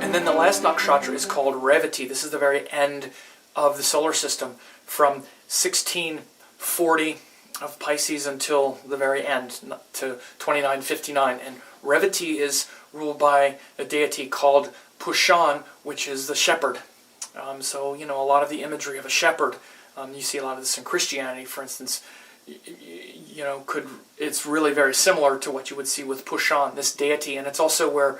And then the last nakshatra is called Revati. This is the very end of the solar system, from 1640 of Pisces until the very end, to 2959. And Revati is ruled by a deity called Pushan, which is the shepherd. So, you know, a lot of the imagery of a shepherd, you see a lot of this in Christianity, for instance, you know, it's really very similar to what you would see with Pushan, this deity. And it's also where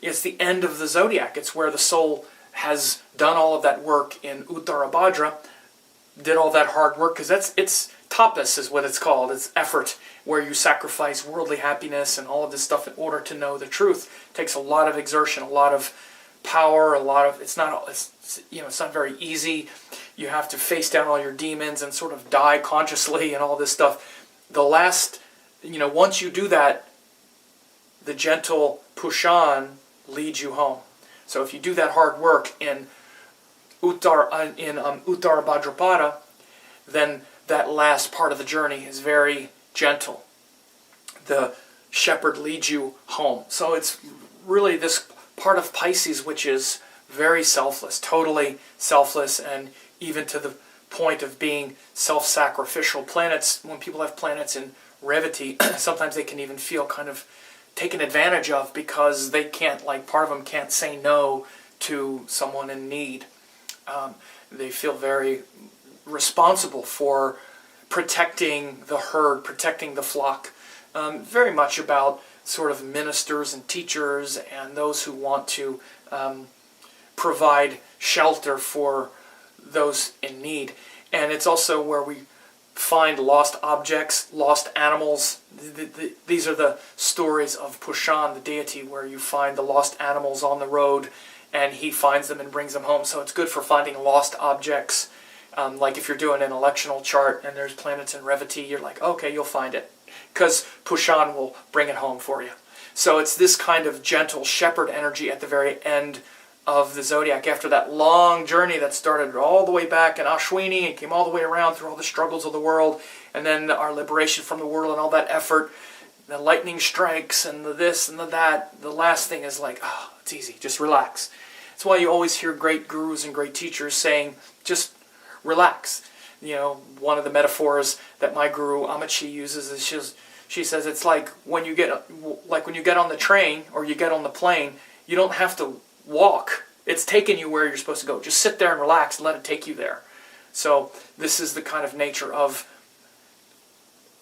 it's the end of the zodiac. It's where the soul has done all of that work in Uttarabhadra, did all that hard work, because it's tapas is what it's called. It's effort, where you sacrifice worldly happiness and all of this stuff in order to know the truth. It takes a lot of exertion, a lot of power, it's not very easy. You have to face down all your demons and sort of die consciously and all this stuff. The last, once you do that, the gentle Pushan leads you home. So if you do that hard work in Uttar Bhadrapada, then that last part of the journey is very gentle. The shepherd leads you home. So it's really this part of Pisces which is very selfless, totally selfless, and even to the point of being self-sacrificial. Planets, when people have planets in Revati, sometimes they can even feel kind of taken advantage of, because they can't, part of them can't say no to someone in need. They feel very responsible for protecting the herd, protecting the flock. Very much about sort of ministers and teachers and those who want to provide shelter for those in need. And it's also where we find lost objects, lost animals. These are the stories of Pushan, the deity, where you find the lost animals on the road, and he finds them and brings them home. So it's good for finding lost objects. Like if you're doing an electional chart and there's planets in Revati, you're like, okay, you'll find it, because Pushan will bring it home for you. So it's this kind of gentle shepherd energy at the very end of the zodiac, after that long journey that started all the way back in Ashwini and came all the way around through all the struggles of the world, and then our liberation from the world and all that effort, the lightning strikes and the this and the that. The last thing is it's easy, just relax. That's why you always hear great gurus and great teachers saying, just relax. One of the metaphors that my guru Amachi uses is she says it's like when you get on the train or you get on the plane, you don't have to walk. It's taking you where you're supposed to go. Just sit there and relax and let it take you there. So this is the kind of nature of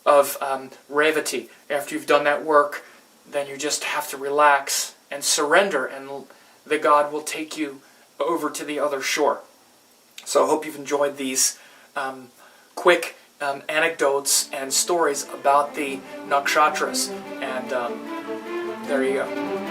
Revati. After you've done that work, then you just have to relax and surrender, and the God will take you over to the other shore. So I hope you've enjoyed these quick anecdotes and stories about the nakshatras. And there you go.